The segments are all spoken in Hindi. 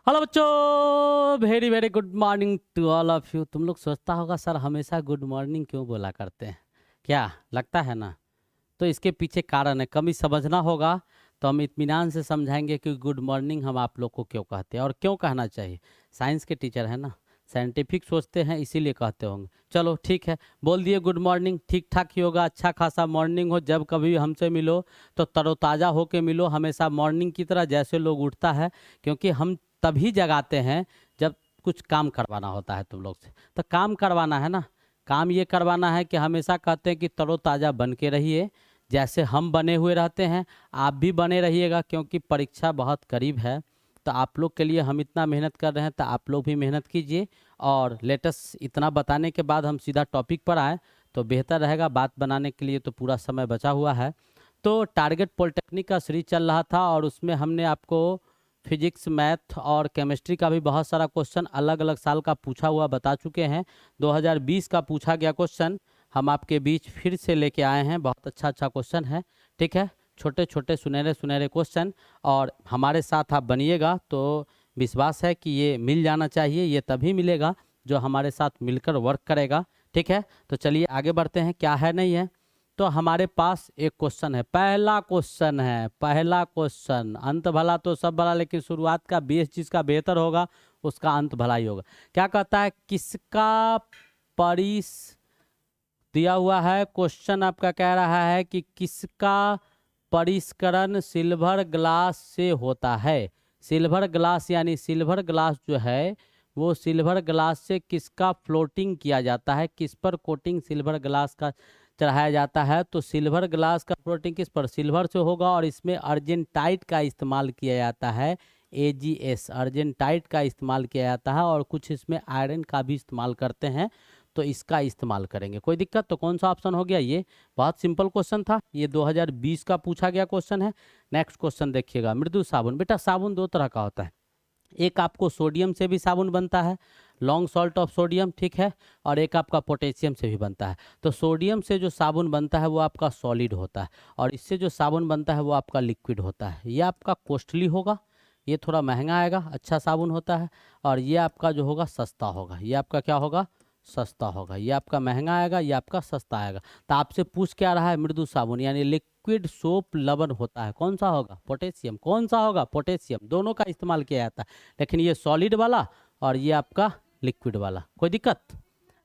हेलो बच्चों, very very good morning to all of you. तुम लोग सोचता होगा सर हमेशा गुड मॉर्निंग क्यों बोला करते हैं, क्या लगता है ना? तो इसके पीछे कारण है, कमी समझना होगा तो हम इत्मीनान से समझाएंगे कि गुड मॉर्निंग हम आप लोग को क्यों कहते हैं और क्यों कहना चाहिए। साइंस के टीचर है ना, साइंटिफिक सोचते हैं इसीलिए कहते होंगे। चलो ठीक है, बोल दिए गुड मॉर्निंग, ठीक ठाक ही होगा। अच्छा खासा मॉर्निंग हो, जब कभी हमसे मिलो तो तरोताज़ा होके मिलो, हमेशा मॉर्निंग की तरह जैसे लोग उठता है। क्योंकि हम तभी जगाते हैं जब कुछ काम करवाना होता है तुम लोग से। तो काम करवाना है ना, काम ये करवाना है कि हमेशा कहते हैं कि तरोताज़ा बन के रहिए, जैसे हम बने हुए रहते हैं आप भी बने रहिएगा। क्योंकि परीक्षा बहुत करीब है, तो आप लोग के लिए हम इतना मेहनत कर रहे हैं, तो आप लोग भी मेहनत कीजिए। और लेटेस्ट इतना बताने के बाद हम सीधा टॉपिक पर आए तो बेहतर रहेगा। बात बनाने के लिए तो पूरा समय बचा हुआ है। तो टारगेट पॉलिटेक्निक का सीरीज चल रहा था और उसमें हमने आपको फिजिक्स, मैथ और केमिस्ट्री का भी बहुत सारा क्वेश्चन अलग अलग साल का पूछा हुआ बता चुके हैं। 2020 का पूछा गया क्वेश्चन हम आपके बीच फिर से लेके आए हैं। बहुत अच्छा अच्छा क्वेश्चन है, ठीक है। छोटे छोटे सुनहरे सुनहरे क्वेश्चन, और हमारे साथ आप बनिएगा तो विश्वास है कि ये मिल जाना चाहिए। ये तभी मिलेगा जो हमारे साथ मिलकर वर्क करेगा, ठीक है। तो चलिए आगे बढ़ते हैं, क्या है नहीं है। तो हमारे पास एक क्वेश्चन है, पहला क्वेश्चन है, पहला क्वेश्चन। अंत भला तो सब भला, लेकिन शुरुआत का बेस जिसका बेहतर होगा उसका अंत भला ही होगा। क्या कहता है, किसका परिस दिया हुआ है क्वेश्चन आपका, कह रहा है कि किसका परिष्करण सिल्वर ग्लास से होता है। सिल्वर ग्लास यानी सिल्वर ग्लास जो है वो सिल्वर ग्लास से किसका फ्लोटिंग किया जाता है, किस पर कोटिंग सिल्वर ग्लास का चढ़ाया जाता है। तो सिल्वर ग्लास का फ्लोटिंग किस पर, सिल्वर से होगा। और इसमें अर्जेंटाइट का इस्तेमाल किया जाता है, AgS अर्जेंटाइट का इस्तेमाल किया जाता है। और कुछ इसमें आयरन का भी इस्तेमाल करते हैं, तो इसका इस्तेमाल करेंगे। कोई दिक्कत? तो कौन सा ऑप्शन हो गया ये? बहुत सिंपल क्वेश्चन था, ये 2020 का पूछा गया क्वेश्चन है। नेक्स्ट क्वेश्चन देखिएगा, मृदु साबुन। बेटा साबुन दो तरह का होता है, एक आपको सोडियम से भी साबुन बनता है, लॉन्ग सॉल्ट ऑफ सोडियम, ठीक है। और एक आपका पोटेशियम से भी बनता है। तो सोडियम से जो साबुन बनता है वो आपका सॉलिड होता है, और इससे जो साबुन बनता है वो आपका लिक्विड होता है। ये आपका कॉस्टली होगा, ये थोड़ा महंगा आएगा, अच्छा साबुन होता है। और ये आपका जो होगा सस्ता होगा, ये आपका क्या होगा, सस्ता होगा। ये आपका महंगा आएगा, ये आपका सस्ता आएगा। तो आपसे पूछ क्या रहा है, मृदु साबुन यानी लिक्विड सोप लवण होता है, कौन सा होगा, पोटेशियम। कौन सा होगा, पोटेशियम। दोनों का इस्तेमाल किया जाता है, लेकिन ये सॉलिड वाला और ये आपका लिक्विड वाला। कोई दिक्कत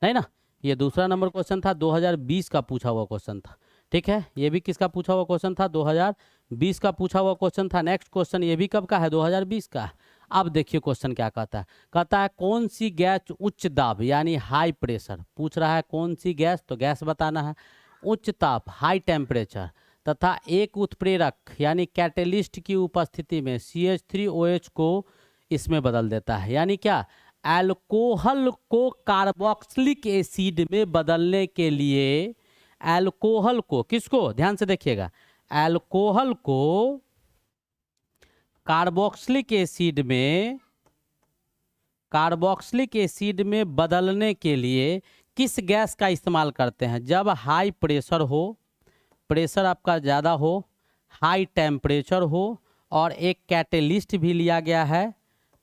नहीं ना। ये दूसरा नंबर क्वेश्चन था, 2020 का पूछा हुआ क्वेश्चन था, ठीक है। ये भी किसका पूछा हुआ क्वेश्चन था, 2020 का पूछा हुआ क्वेश्चन था। नेक्स्ट क्वेश्चन ये भी कब का है, 2020 का है। अब देखिए क्वेश्चन क्या कहता है, कहता है कौन सी गैस उच्च दाब यानी हाई प्रेशर, पूछ रहा है कौन सी गैस, तो गैस बताना है, उच्च ताप हाई टेम्परेचर तथा एक उत्प्रेरक यानी कैटेलिस्ट की उपस्थिति में CH3OH को इसमें बदल देता है। यानी क्या, अल्कोहल को कार्बोक्सिलिक एसिड में बदलने के लिए, अल्कोहल को, किसको, ध्यान से देखिएगा, अल्कोहल को कार्बोक्सिलिक एसिड में, कार्बोक्सिलिक एसिड में बदलने के लिए किस गैस का इस्तेमाल करते हैं। जब हाई प्रेशर हो, प्रेशर आपका ज़्यादा हो, हाई टेम्परेचर हो, और एक कैटेलिस्ट भी लिया गया है,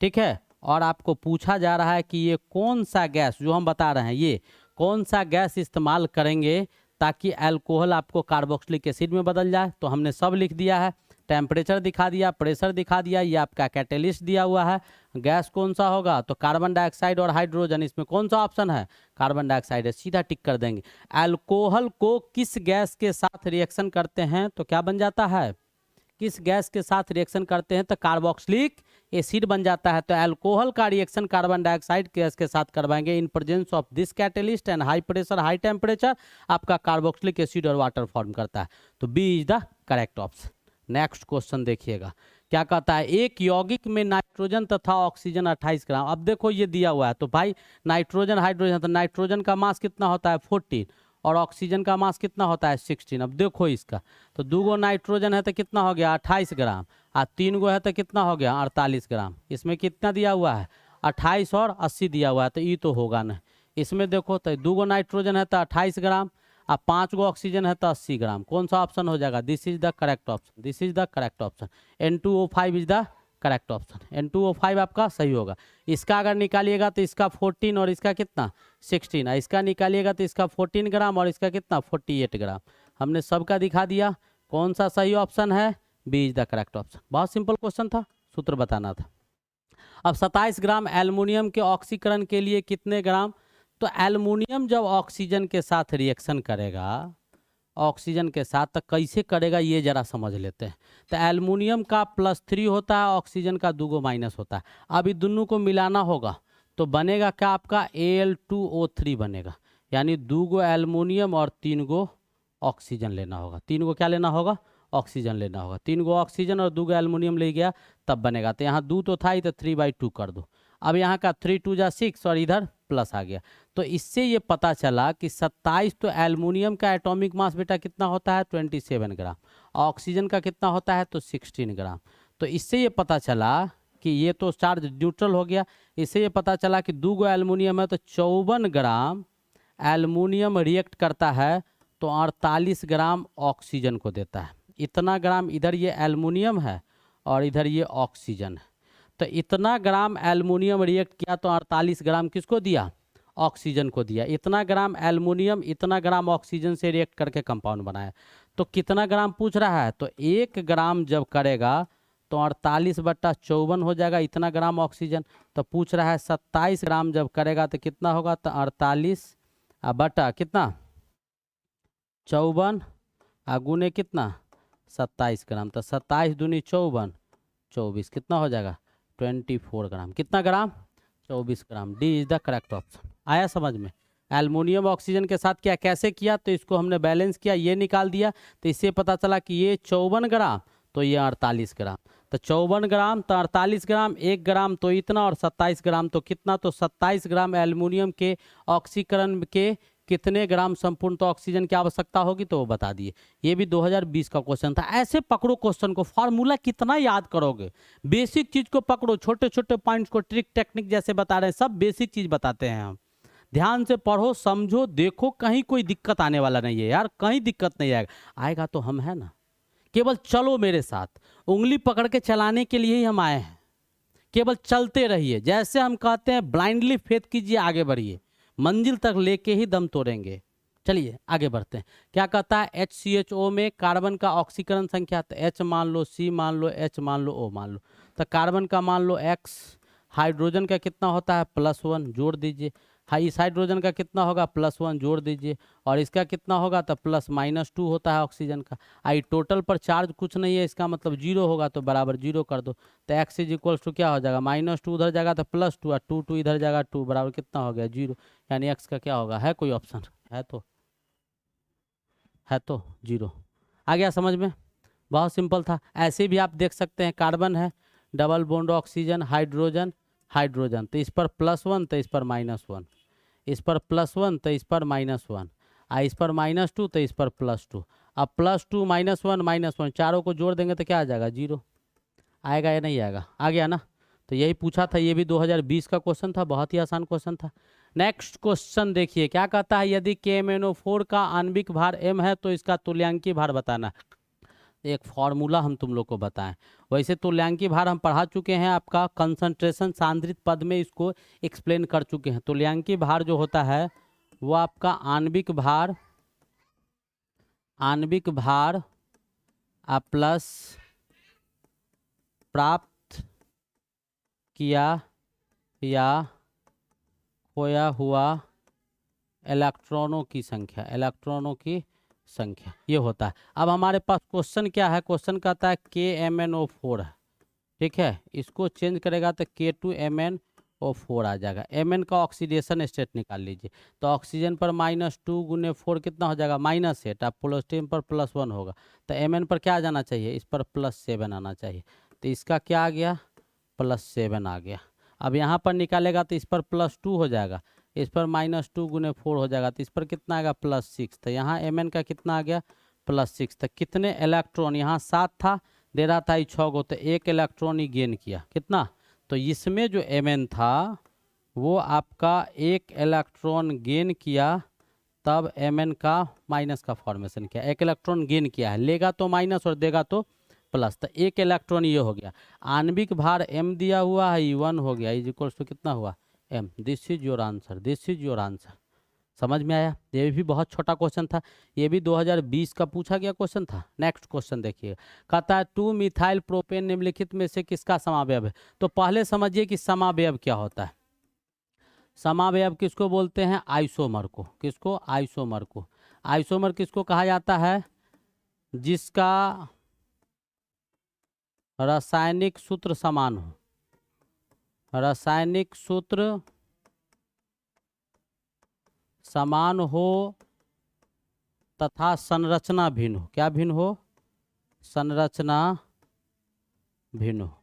ठीक है। और आपको पूछा जा रहा है कि ये कौन सा गैस जो हम बता रहे हैं, ये कौन सा गैस इस्तेमाल करेंगे ताकि अल्कोहल आपको कार्बोक्सिलिक एसिड में बदल जाए। तो हमने सब लिख दिया है, टेम्परेचर दिखा दिया, प्रेशर दिखा दिया, ये आपका कैटेलिस्ट दिया हुआ है। गैस कौन सा होगा, तो कार्बन डाइऑक्साइड और हाइड्रोजन। इसमें कौन सा ऑप्शन है, कार्बन डाइऑक्साइड है, सीधा टिक कर देंगे। अल्कोहल को किस गैस के साथ रिएक्शन करते हैं तो क्या बन जाता है, किस गैस के साथ रिएक्शन करते हैं तो कार्बोक्सिलिक एसिड बन जाता है। तो अल्कोहल का रिएक्शन कार्बन डाइऑक्साइड गैस के साथ करवाएंगे in presence of this catalyst and high pressure high temperature, आपका कार्बोक्सिलिक एसिड और वाटर फॉर्म करता है। तो B is the correct option. Next question देखिएगा क्या कहता है, एक यौगिक में नाइट्रोजन तथा ऑक्सीजन 28 ग्राम। अब देखो ये दिया हुआ है, तो भाई नाइट्रोजन हाइड्रोजन, तो नाइट्रोजन का मास कितना होता है 14, और ऑक्सीजन का मास कितना होता है 16। अब देखो इसका, तो 2 गो नाइट्रोजन है तो कितना हो गया 28 ग्राम, और 3 गो है तो कितना हो गया 48 ग्राम। इसमें कितना दिया हुआ है 28 और 80 दिया हुआ है, तो ये तो होगा नहीं। इसमें देखो तो 2 गो नाइट्रोजन है तो 28 ग्राम, अब 5 गो ऑक्सीजन है तो 80 ग्राम। कौन सा ऑप्शन हो जाएगा, this is the correct option, this is the correct option. N2O5 is the correct option. N2O5 आपका सही होगा। इसका अगर निकालिएगा तो इसका 14 और इसका कितना 16, इसका निकालिएगा तो इसका 14 ग्राम और इसका कितना 48 ग्राम। हमने सबका दिखा दिया। कौन सा सही ऑप्शन है? B is the correct option. बहुत सिंपल क्वेश्चन था, सूत्र बताना था। अब 27 ग्राम एल्युमिनियम के ऑक्सीकरण के लिए कितने ग्राम? तो एल्युमिनियम जब ऑक्सीजन के साथ रिएक्शन करेगा, ऑक्सीजन के साथ, तो कैसे करेगा ये जरा समझ लेते हैं। तो एल्युमिनियम का +3 होता है, ऑक्सीजन का 2 माइनस होता है। अब इन दोनों को मिलाना होगा तो बनेगा क्या आपका Al2O3 बनेगा, यानी 2 एल्युमिनियम और 3 ऑक्सीजन लेना होगा। 3 क्या लेना होगा? ऑक्सीजन लेना होगा। 3 ऑक्सीजन और 2 एल्युमिनियम ले गया तब बनेगा। तो यहाँ 2 तो था ही, तो 3/2 कर दो। अब यहाँ का 3 2 जा 6 और इधर प्लस आ गया। तो इससे ये पता चला कि 27, तो एल्युमिनियम का एटॉमिक मास बेटा कितना होता है 27 ग्राम, ऑक्सीजन का कितना होता है तो 16 ग्राम। तो इससे ये पता चला कि ये तो चार्ज न्यूट्रल हो गया। इससे ये पता चला कि 2 एल्युमिनियम है तो 54 ग्राम एल्युमिनियम रिएक्ट करता है तो 48 ग्राम ऑक्सीजन को देता है। इतना ग्राम इधर ये एल्युमिनियम है और इधर ये ऑक्सीजन है। तो इतना ग्राम एल्युमिनियम रिएक्ट किया तो 48 ग्राम किसको दिया? ऑक्सीजन को दिया। इतना ग्राम एल्युमिनियम इतना ग्राम ऑक्सीजन से रिएक्ट करके कंपाउंड बनाया। तो कितना ग्राम पूछ रहा है? तो 1 ग्राम जब करेगा तो 48/54 हो जाएगा, इतना ग्राम ऑक्सीजन। तो पूछ रहा है 27 ग्राम जब करेगा तो कितना होगा? तो 48 बटा कितना 54 गुने कितना 27 ग्राम। तो 27 दूनी 54, 24 कितना हो जाएगा 24 ग्राम। कितना gram? 24 gram. D is the correct option. आया समझ में? एल्युमिनियम ऑक्सीजन के साथ क्या कैसे किया, तो इसको हमने बैलेंस किया, ये निकाल दिया। तो इससे पता चला कि ये 54 ग्राम तो ये 48 ग्राम। तो 54 ग्राम तो 48 ग्राम, 1 ग्राम तो इतना और 27 ग्राम तो कितना? तो 27 ग्राम एल्युमिनियम के ऑक्सीकरण के कितने ग्राम संपूर्ण तो ऑक्सीजन की आवश्यकता होगी, तो वो बता दिए। ये भी 2020 का क्वेश्चन था। ऐसे पकड़ो क्वेश्चन को, फार्मूला कितना याद करोगे? बेसिक चीज को पकड़ो, छोटे छोटे पॉइंट्स को ट्रिक टेक्निक जैसे बता रहे हैं, सब बेसिक चीज बताते हैं हम। ध्यान से पढ़ो, समझो, देखो, कहीं कोई दिक्कत आने वाला नहीं है यार, कहीं दिक्कत नहीं आएगा। आएगा तो हम है ना, केवल चलो मेरे साथ, उंगली पकड़ के चलाने के लिए ही हम आए हैं। केवल चलते रहिए, जैसे हम कहते हैं ब्लाइंडली फेथ कीजिए, आगे बढ़िए, मंजिल तक लेके ही दम तोड़ेंगे। चलिए आगे बढ़ते हैं। क्या कहता है? HCHO में कार्बन का ऑक्सीकरण संख्या, तो H मान लो, C मान लो, H मान लो, O मान लो। तो कार्बन का मान लो X, हाइड्रोजन का कितना होता है +1 जोड़ दीजिए। इस हाइड्रोजन का कितना होगा +1 जोड़ दीजिए, और इसका कितना होगा तो +-2 होता है ऑक्सीजन का। आई टोटल पर चार्ज कुछ नहीं है, इसका मतलब 0 होगा तो बराबर 0 कर दो। तो x = क्या हो जाएगा -2 उधर जाएगा तो +2 और 2 2 इधर जाएगा 2 बराबर कितना हो गया 0। यानी x का क्या होगा? है कोई ऑप्शन? है तो 0। आ गया समझ में? बहुत सिंपल था। ऐसे भी आप देख सकते हैं, कार्बन है, double bond oxygen, hydrogen, hydrogen, तो इस पर +1 तो इस पर -1, इस पर +1 तो इस पर -1, इस पर -2 तो इस पर +2। अब +2 -1 -1 चारों को जोड़ देंगे तो क्या आ जाएगा 0। आएगा या नहीं आएगा? आ गया ना? तो यही पूछा था, ये भी 2020 का क्वेश्चन था, बहुत ही आसान क्वेश्चन था। नेक्स्ट क्वेश्चन देखिए क्या कहता है, यदि KMnO4 का आणविक भार m है तो इसका तुल्यांकी भार बताना। एक फॉर्मूला हम तुम लोग को बताएं। वैसे तुल्यांकी भार हम पढ़ा चुके हैं, आपका कंसंट्रेशन सांद्रित पद में इसको एक्सप्लेन कर चुके हैं। तुल्यांकी भार जो होता है वो आपका आणविक भार प्लस प्राप्त किया या खोया हुआ इलेक्ट्रॉनों की संख्या, ये होता है। अब हमारे पास क्वेश्चन क्या है? क्वेश्चन कहता है KMnO4 है, ठीक है, इसको चेंज करेगा तो K2MnO4 आ जाएगा। Mn का ऑक्सीडेशन स्टेट निकाल लीजिए। तो ऑक्सीजन पर -2 × 4 कितना हो जाएगा -8, अब पोलोस्टीन पर +1 होगा। तो Mn पर क्या आ जाना चाहिए? इस पर +7 आना चाहिए। तो इसका क्या आ गया? +7 आ गया। अब यहाँ पर निकालेगा तो इस पर +2 हो जाएगा, इस पर -2 × 4 हो जाएगा, तो इस पर कितना आएगा +6। तो यहाँ Mn का कितना आ गया +6। तो कितने इलेक्ट्रॉन? यहाँ 7 था, दे रहा था 6 को, तो 1 इलेक्ट्रॉन ही गेन किया। कितना? तो इसमें जो Mn था वो आपका 1 इलेक्ट्रॉन गेन किया, तब Mn का माइनस का फॉर्मेशन किया। 1 इलेक्ट्रॉन गेन किया है, लेगा तो माइनस और देगा तो प्लस, तो एक इलेक्ट्रॉन ये हो गया। आणविक भार m दिया हुआ है, E1 हो गया, इज इक्वल्स टू कितना हुआ m। This is your answer, this is your answer. समझ में आया? ये भी बहुत छोटा क्वेश्चन था, ये भी 2020 का पूछा गया क्वेश्चन था। नेक्स्ट क्वेश्चन देखिए, कहता है 2 मिथाइल प्रोपेन निम्नलिखित में से किसका समावयव है। तो पहले समझिए कि समावयव क्या होता है। समावयव किसको बोलते हैं? आइसोमर को। किसको? आइसोमर को। आइसोमर किसको कहा जाता है? जिसका रासायनिक सूत्र समान हो, रासायनिक सूत्र समान हो तथा संरचना भिन्न हो। क्या भिन्न हो? संरचना भिन्न हो,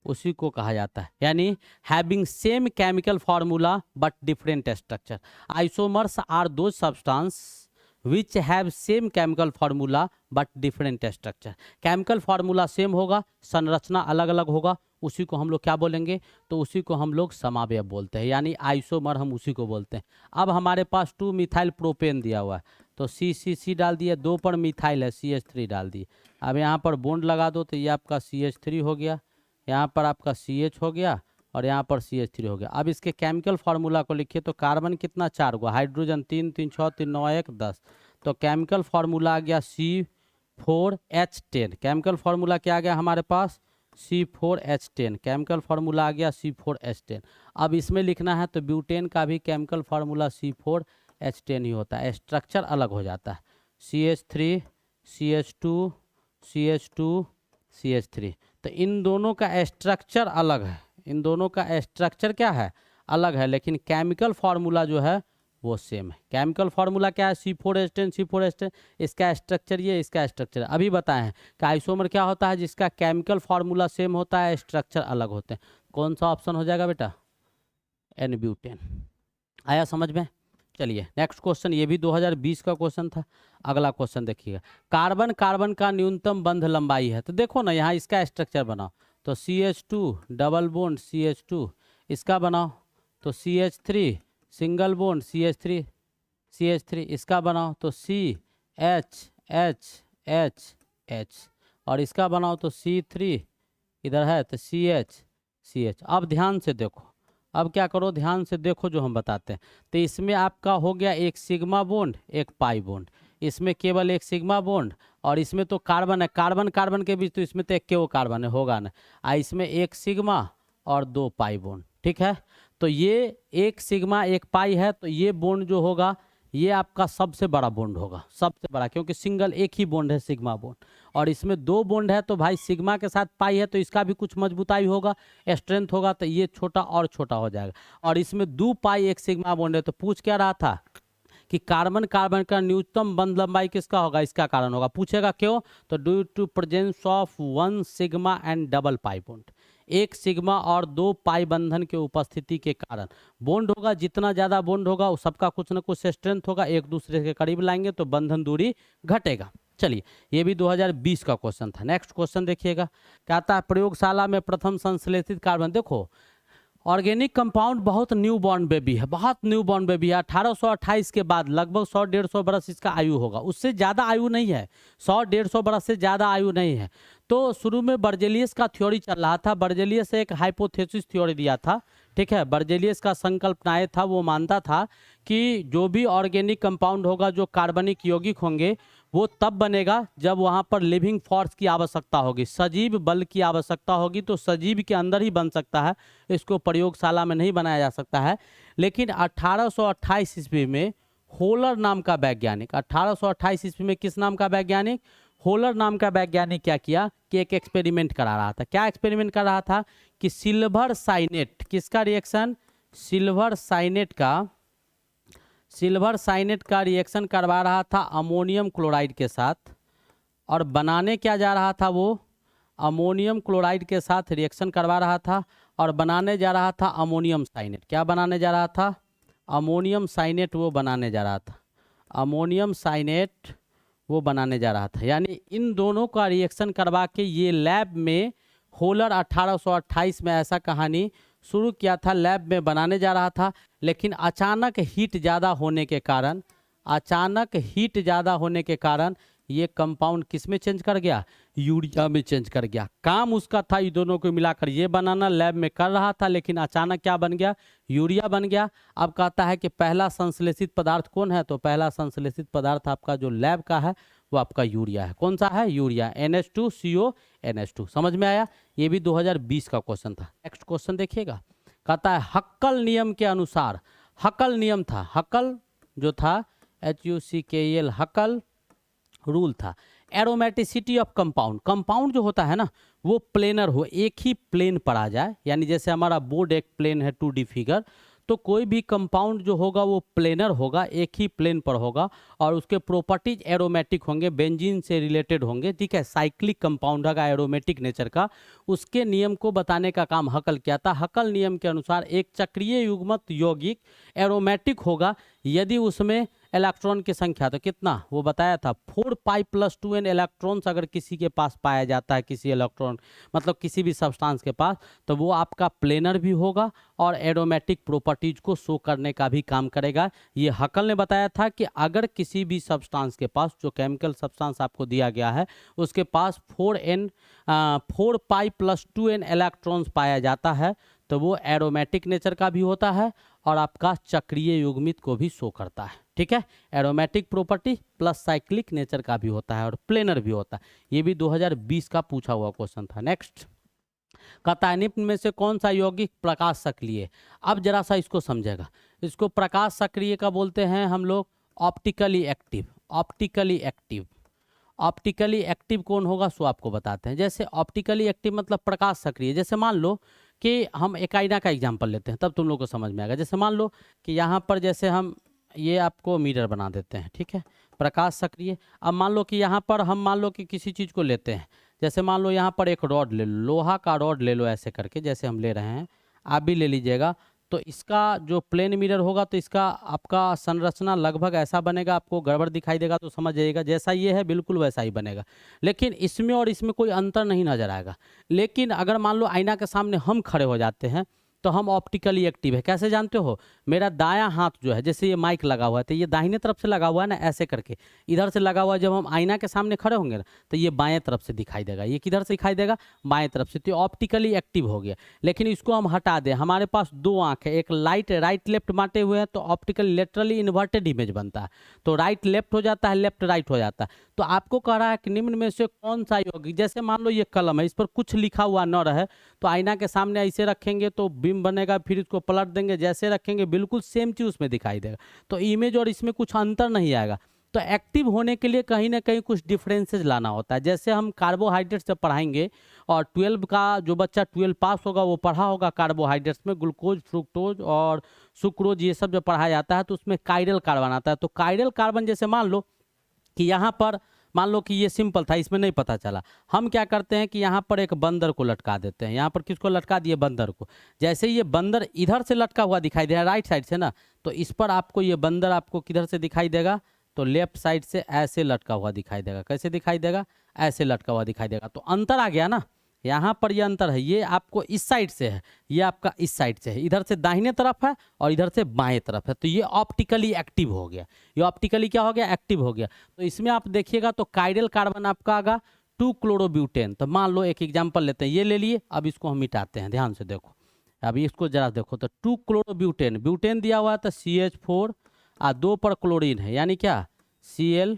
उसी को कहा जाता है। यानी having same chemical formula but different structure. Isomers are two substance which have same chemical formula but different structure. Chemical formula same होगा, संरचना अलग अलग होगा, उसी को हम लोग क्या बोलेंगे? तो उसी को हम लोग समावयव बोलते हैं, यानी आइसोमर हम उसी को बोलते हैं। अब हमारे पास 2 मिथाइल प्रोपेन दिया हुआ है, तो सी डाल दिए, 2 पर मिथाइल है CH3 डाल दिए। अब यहाँ पर बॉन्ड लगा दो तो ये आपका CH3 हो गया, यहाँ पर आपका CH हो गया और यहाँ पर CH3 हो गया। अब इसके केमिकल फार्मूला को लिखिए, तो कार्बन कितना 4 गो, हाइड्रोजन 3 3 6 3 9 1 10, तो केमिकल फार्मूला आ गया C4H10। केमिकल फार्मूला क्या आ गया हमारे पास? C4H10। केमिकल फार्मूला आ गया C4H10। अब इसमें लिखना है तो ब्यूटेन का भी केमिकल फार्मूला C4H10 ही होता है, स्ट्रक्चर अलग हो जाता है, CH3 CH2 CH2 CH3। तो इन दोनों का स्ट्रक्चर अलग है, इन दोनों का स्ट्रक्चर क्या है? अलग है, लेकिन केमिकल फार्मूला जो है वो सेम है। केमिकल फार्मूला क्या है? C4H10 C4H10। इसका स्ट्रक्चर ये, इसका स्ट्रक्चर अभी बताए हैं कि आइसोमर क्या होता है? जिसका केमिकल फार्मूला सेम होता है, स्ट्रक्चर अलग होते हैं। कौन सा ऑप्शन हो जाएगा बेटा? N butane. आया समझ में? चलिए नेक्स्ट क्वेश्चन, ये भी 2020 का क्वेश्चन था। अगला क्वेश्चन देखिएगा, कार्बन कार्बन का न्यूनतम बंध लंबाई है। तो देखो ना यहाँ इसका स्ट्रक्चर बनाओ, तो CH2 डबल बॉन्ड CH2, इसका बनाओ तो CH3 single bond CH3 CH3, इसका बनाओ तो CH और इसका बनाओ तो C3 इधर है तो CH। अब ध्यान से देखो, अब क्या करो, ध्यान से देखो जो हम बताते हैं। तो इसमें आपका हो गया एक सिग्मा बॉन्ड एक पाई बॉन्ड, इसमें केवल एक सिग्मा बॉन्ड, और इसमें तो कार्बन है, कार्बन कार्बन के बीच तो इसमें तो एक केवल कार्बन है, होगा ना। इसमें एक सिग्मा और 2 पाई बॉन्ड, ठीक है। तो ये एक सिग्मा एक पाई है, तो ये बॉन्ड जो होगा ये आपका सबसे बड़ा बॉन्ड होगा, सबसे बड़ा, क्योंकि सिंगल एक ही बॉन्ड है सिग्मा बॉन्ड, और इसमें 2 बॉन्ड है, तो भाई सिग्मा के साथ पाई है तो इसका भी कुछ मजबूताई होगा, स्ट्रेंथ होगा, तो ये छोटा और छोटा हो जाएगा। और इसमें 2 पाई एक सिग्मा बॉन्ड है, तो पूछ क्या रहा था कि कार्बन कार्बन का न्यूनतम बंध लंबाई किसका होगा? इसका कारण होगा। पूछेगा क्यों? तो due to presence of 1 sigma and double pi bond, एक सिग्मा और 2 पाई बंधन के उपस्थिति के कारण बॉन्ड होगा। जितना ज़्यादा बॉन्ड होगा उस सबका कुछ ना कुछ स्ट्रेंथ होगा, एक दूसरे के करीब लाएंगे तो बंधन दूरी घटेगा। चलिए ये भी 2020 का क्वेश्चन था। नेक्स्ट क्वेश्चन देखिएगा, कहता है प्रयोगशाला में प्रथम संश्लेषित कार्बन। देखो ऑर्गेनिक कंपाउंड बहुत न्यू बॉर्न बेबी है, बहुत न्यू बॉर्न बेबी है। 1828 के बाद लगभग 100-150 बरस इसका आयु होगा, उससे ज़्यादा आयु नहीं है, 100-150 बरस से ज़्यादा आयु नहीं है। तो शुरू में बर्जेलियस का थ्योरी चल रहा था, बर्जेलियस एक हाइपोथेसिस थ्योरी दिया था, ठीक है। बर्जेलियस का संकल्पना ये था, वो मानता था कि जो भी ऑर्गेनिक कंपाउंड होगा जो कार्बनिक यौगिक होंगे वो तब बनेगा जब वहाँ पर लिविंग फोर्स की आवश्यकता होगी, सजीव बल की आवश्यकता होगी, तो सजीव के अंदर ही बन सकता है, इसको प्रयोगशाला में नहीं बनाया जा सकता है। लेकिन 1828 ईस्वी में होलर नाम का वैज्ञानिक, 1828 ईस्वी में किस नाम का वैज्ञानिक? होलर नाम का वैज्ञानिक क्या किया कि एक एक्सपेरिमेंट करा रहा था। क्या एक्सपेरिमेंट कर रहा था कि सिल्वर साइनेट, किसका रिएक्शन? सिल्वर साइनेट का रिएक्शन करवा रहा था अमोनियम क्लोराइड के साथ, और बनाने क्या जा रहा था? वो अमोनियम क्लोराइड के साथ रिएक्शन करवा रहा था और बनाने जा रहा था अमोनियम साइनेट। क्या बनाने जा रहा था? अमोनियम साइनेट वो बनाने जा रहा था, अमोनियम साइनेट वो बनाने जा रहा था। यानी इन दोनों का रिएक्शन करवा के ये लैब में होलर 1828 में ऐसा कहानी शुरू किया था, लैब में बनाने जा रहा था। लेकिन अचानक हीट ज़्यादा होने के कारण ये कंपाउंड किस में चेंज कर गया, यूरिया में चेंज कर गया। काम उसका था ये दोनों को मिलाकर ये बनाना, लैब में कर रहा था, लेकिन अचानक क्या बन गया, यूरिया बन गया। अब कहता है कि पहला संश्लेषित पदार्थ कौन है, तो पहला संश्लेषित पदार्थ आपका जो लैब का है वो आपका यूरिया है। कौन सा है, यूरिया, NH2CO NH2। समझ में आया, ये भी 2020 का क्वेश्चन था। नेक्स्ट क्वेश्चन देखिएगा, कहता है हक्कल नियम के अनुसार, हक्कल नियम था, हक्कल जो था HUCKEL, हक्कल रूल था, एरोमेटिसिटी ऑफ कंपाउंड, कंपाउंड जो होता है ना वो प्लेनर हो, एक ही प्लेन पर आ जाए, यानी जैसे हमारा बोर्ड एक प्लेन है 2D फिगर, तो कोई भी कंपाउंड जो होगा वो प्लेनर होगा, एक ही प्लेन पर होगा और उसके प्रॉपर्टीज एरोमेटिक होंगे, बेंजीन से रिलेटेड होंगे, ठीक है, साइक्लिक कंपाउंड होगा एरोमेटिक नेचर का। उसके नियम को बताने का काम हक्कल किया था। हक्कल नियम के अनुसार एक चक्रीय युग्मत यौगिक एरोमेटिक होगा यदि उसमें इलेक्ट्रॉन की संख्या, तो कितना वो बताया था, 4π+2n इलेक्ट्रॉन्स अगर किसी के पास पाया जाता है, किसी इलेक्ट्रॉन मतलब किसी भी सब्सटेंस के पास, तो वो आपका प्लेनर भी होगा और एरोमेटिक प्रॉपर्टीज को शो करने का भी काम करेगा। ये हक्कल ने बताया था कि अगर किसी भी सब्सटेंस के पास, जो केमिकल सब्सटेंस आपको दिया गया है, उसके पास 4π+2n इलेक्ट्रॉन्स पाया जाता है, तो वो एरोमेटिक नेचर का भी होता है और आपका चक्रीय युग्मित को भी शो करता है, ठीक है, aromatic property plus cyclic nature का भी होता है और प्लेनर भी होता है। ये भी 2020 का पूछा हुआ क्वेश्चन था। नेक्स्ट, कहता है निम्न में से कौन सा यौगिक प्रकाश सक्रिय। अब जरा सा इसको समझेगा, इसको प्रकाश सक्रिय का बोलते हैं हम लोग optically active. Optically active, optically active कौन होगा सो आपको बताते हैं। जैसे ऑप्टिकली एक्टिव मतलब प्रकाश सक्रिय, जैसे मान लो कि हम एक आईना का एग्जांपल लेते हैं, तब तुम लोग को समझ में आएगा। जैसे मान लो कि यहाँ पर जैसे हम ये आपको मिरर बना देते हैं, ठीक है, प्रकाश सक्रिय। अब मान लो कि यहाँ पर हम मान लो कि किसी चीज़ को लेते हैं, जैसे मान लो यहाँ पर एक रॉड ले लो, लोहा का रॉड ले लो, ऐसे करके जैसे हम ले रहे हैं, आप भी ले लीजिएगा। तो इसका जो प्लेन मिरर होगा तो इसका आपका संरचना लगभग ऐसा बनेगा, आपको गड़बड़ दिखाई देगा तो समझ जाइएगा जैसा ये है बिल्कुल वैसा ही बनेगा, लेकिन इसमें और इसमें कोई अंतर नहीं नजर आएगा। लेकिन अगर मान लो आईना के सामने हम खड़े हो जाते हैं तो हम ऑप्टिकली एक्टिव है। कैसे जानते हो, मेरा दायां हाथ जो है, जैसे ये माइक लगा हुआ है तो ये दाहिने तरफ से लगा हुआ है ना, ऐसे करके इधर से लगा हुआ है। जब हम आईना के सामने खड़े होंगे ना तो ये बाएं तरफ से दिखाई देगा, ये किधर से दिखाई देगा, बाएं तरफ से, तो ऑप्टिकली एक्टिव हो गया। लेकिन इसको हम हटा दें, हमारे पास दो आँख है, एक लाइट राइट लेफ्ट बांटे हुए हैं, तो ऑप्टिकली लेटरली इन्वर्टेड इमेज बनता है, तो राइट लेफ्ट हो जाता है, लेफ्ट राइट हो जाता है। तो आपको कह रहा है कि निम्न में से कौन सा यौगिक, जैसे मान लो ये कलम है, इस पर कुछ लिखा हुआ न रहे तो आईना के सामने ऐसे रखेंगे तो बीम बनेगा, फिर इसको पलट देंगे, जैसे रखेंगे बिल्कुल सेम चीज उसमें दिखाई देगा, तो इमेज और इसमें कुछ अंतर नहीं आएगा। तो एक्टिव होने के लिए कहीं ना कहीं कुछ डिफरेंसेस लाना होता है। जैसे हम कार्बोहाइड्रेट से पढ़ाएंगे और 12 का जो बच्चा 12 पास होगा वो पढ़ा होगा कार्बोहाइड्रेट्स में ग्लूकोज, फ्रुक्टोज और सुक्रोज, ये सब जो पढ़ाया जाता है तो उसमें कायरल कार्बन आता है। तो कायरल कार्बन जैसे मान लो कि यहाँ पर मान लो कि ये सिंपल था, इसमें नहीं पता चला, हम क्या करते हैं कि यहाँ पर एक बंदर को लटका देते हैं। यहाँ पर किसको लटका दिए, बंदर को। जैसे ये बंदर इधर से लटका हुआ दिखाई दे रहा है राइट साइड से ना, तो इस पर आपको ये बंदर आपको किधर से दिखाई देगा, तो लेफ्ट साइड से ऐसे लटका हुआ दिखाई देगा। कैसे दिखाई देगा, ऐसे लटका हुआ दिखाई देगा। तो अंतर आ गया ना, यहाँ पर ये अंतर है, ये आपको इस साइड से है, ये आपका इस साइड से है, इधर से दाहिने तरफ है और इधर से बाएं तरफ है, तो ये ऑप्टिकली एक्टिव हो गया। ये ऑप्टिकली क्या हो गया, एक्टिव हो गया। तो इसमें आप देखिएगा तो कायरल कार्बन आपका आगा 2-क्लोरोब्यूटेन। तो मान लो एक एग्जाम्पल लेते हैं, ये ले लिए, अब इसको हम मिटाते हैं, ध्यान से देखो, अभी इसको जरा देखो, तो 2-क्लोरोब्यूटेन, ब्यूटेन दिया हुआ है तो CH4 और 2 पर क्लोरीन है, यानी क्या Cl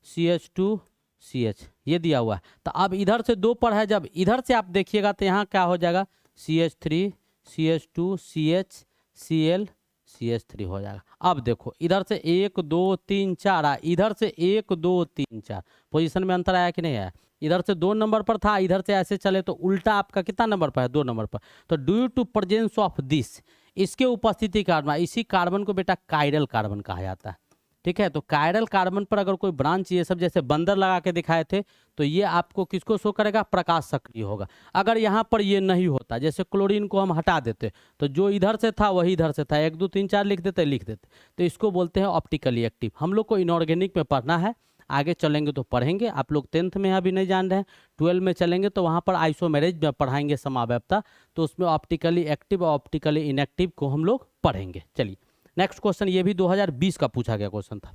CH2 CH, ये दिया हुआ है। तो अब इधर से 2 पर है, जब इधर से आप देखिएगा तो यहाँ क्या हो जाएगा, CH3 CH2 CH Cl CH3 हो जाएगा। अब देखो इधर से 1 2 3 4, इधर से 1 2 3 4, पोजीशन में अंतर आया कि नहीं आया। इधर से 2 नंबर पर था, इधर से ऐसे चले तो उल्टा आपका कितना नंबर पर है, 2 नंबर पर। तो due to presence of this, इसके उपस्थिति कारण, इसी कार्बन को बेटा कायरल कार्बन कहा जाता है, ठीक है। तो कायरल कार्बन पर अगर कोई ब्रांच ये सब जैसे बंदर लगा के दिखाए थे तो ये आपको किसको शो करेगा, प्रकाश सक्रिय होगा। अगर यहाँ पर ये नहीं होता, जैसे क्लोरीन को हम हटा देते तो जो इधर से था वही इधर से था, 1 2 3 4 लिख देते, तो इसको बोलते हैं ऑप्टिकली एक्टिव। हम लोग को इनऑर्गेनिक में पढ़ना है, आगे चलेंगे तो पढ़ेंगे। आप लोग 10th में अभी नहीं जान रहे हैं, 12 में चलेंगे तो वहाँ पर आइसोमेरेज में पढ़ाएंगे समावयवता, तो उसमें ऑप्टिकली एक्टिव और ऑप्टिकली इनएक्टिव को हम लोग पढ़ेंगे। चलिए नेक्स्ट क्वेश्चन, ये भी 2020 का पूछा गया क्वेश्चन था।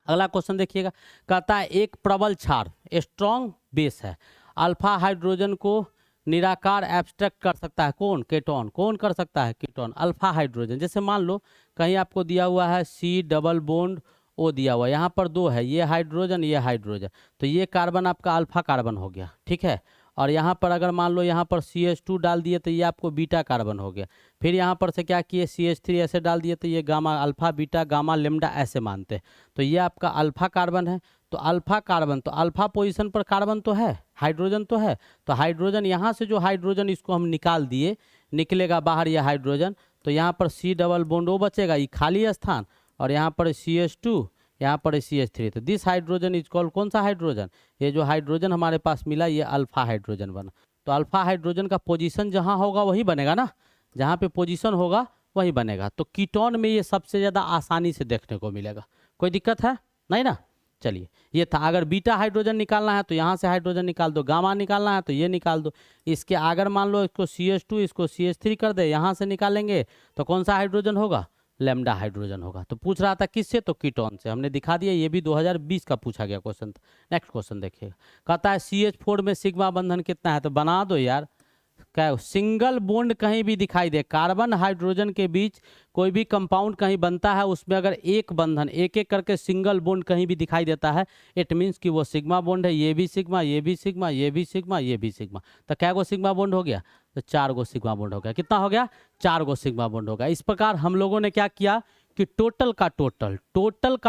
अगला क्वेश्चन देखिएगा, कहता है एक प्रबल क्षार स्ट्रॉन्ग बेस है, अल्फा हाइड्रोजन को निराकार एब्स्ट्रैक्ट कर सकता है कौन? केटोन। कौन कर सकता है? कीटोन। अल्फा हाइड्रोजन, जैसे मान लो कहीं आपको दिया हुआ है सी डबल बॉन्ड ओ दिया हुआ है, यहाँ पर दो है, ये हाइड्रोजन ये हाइड्रोजन, तो ये कार्बन आपका अल्फा कार्बन हो गया, ठीक है। और यहाँ पर अगर मान लो यहाँ पर CH2 डाल दिए तो ये आपको बीटा कार्बन हो गया। फिर यहाँ पर से क्या किए, CH3 ऐसे डाल दिए तो ये gamma, alpha beta gamma lambda ऐसे मानते हैं, तो ये आपका अल्फा कार्बन है। तो अल्फा कार्बन, तो अल्फा पोजीशन पर कार्बन तो है, हाइड्रोजन तो है, तो हाइड्रोजन यहाँ से जो हाइड्रोजन इसको हम निकाल दिए, निकलेगा बाहर ये हाइड्रोजन, तो यहाँ पर C डबल बॉन्ड ओ बचेगा, ये खाली स्थान, और यहाँ पर CH2, यहाँ पर CH3, तो दिस हाइड्रोजन इज कॉल्ड, कौन सा हाइड्रोजन? ये जो हाइड्रोजन हमारे पास मिला ये अल्फा हाइड्रोजन बना। तो अल्फा हाइड्रोजन का पोजीशन जहाँ होगा वही बनेगा ना, जहाँ पे पोजीशन होगा वही बनेगा। तो कीटोन में ये सबसे ज़्यादा आसानी से देखने को मिलेगा, कोई दिक्कत है नहीं ना। चलिए ये था, अगर बीटा हाइड्रोजन निकालना है तो यहाँ से हाइड्रोजन निकाल दो, गामा निकालना है तो ये निकाल दो। इसके अगर मान लो इसको CH2 इसको CH3 कर दे, यहाँ से निकालेंगे तो कौन सा हाइड्रोजन होगा? लेमडा हाइड्रोजन होगा। तो पूछ रहा था किससे? तो कीटोन से। हमने दिखा दिया, ये भी 2020 का पूछा गया क्वेश्चन था। नेक्स्ट क्वेश्चन देखिएगा, कहता है CH4 में सिग्मा बंधन कितना है? तो बना दो यार, क्या सिंगल बॉन्ड कहीं भी दिखाई दे, कार्बन हाइड्रोजन के बीच कोई भी कंपाउंड कहीं बनता है, उसमें अगर एक बंधन एक एक करके सिंगल बॉन्ड कहीं भी दिखाई देता है, इट मीन्स कि वो सिग्मा बॉन्ड है। ये भी सिग्मा, ये भी सिग्मा, ये भी सिग्मा, ये भी सिग्मा, तो क्या गो सिग्मा बॉन्ड हो गया? तो 4 गो सिग्मा बॉन्ड हो गया। कितना हो गया? 4 गो सिग्मा बॉन्ड हो गया। इस प्रकार हम लोगों ने क्या किया कि टोटल का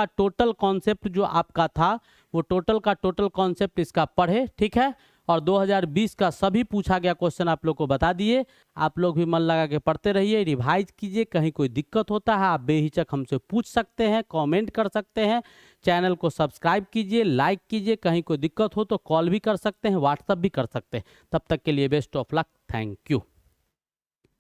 टोटल कॉन्सेप्ट जो आपका था, वो टोटल का टोटल कॉन्सेप्ट इसका पढ़े, ठीक है। और 2020 का सभी पूछा गया क्वेश्चन आप लोग को बता दिए। आप लोग भी मन लगा के पढ़ते रहिए, रिवाइज कीजिए। कहीं कोई दिक्कत होता है आप बेहिचक हमसे पूछ सकते हैं, कमेंट कर सकते हैं। चैनल को सब्सक्राइब कीजिए, लाइक कीजिए। कहीं कोई दिक्कत हो तो कॉल भी कर सकते हैं, व्हाट्सअप भी कर सकते हैं। तब तक के लिए best of luck, thank you.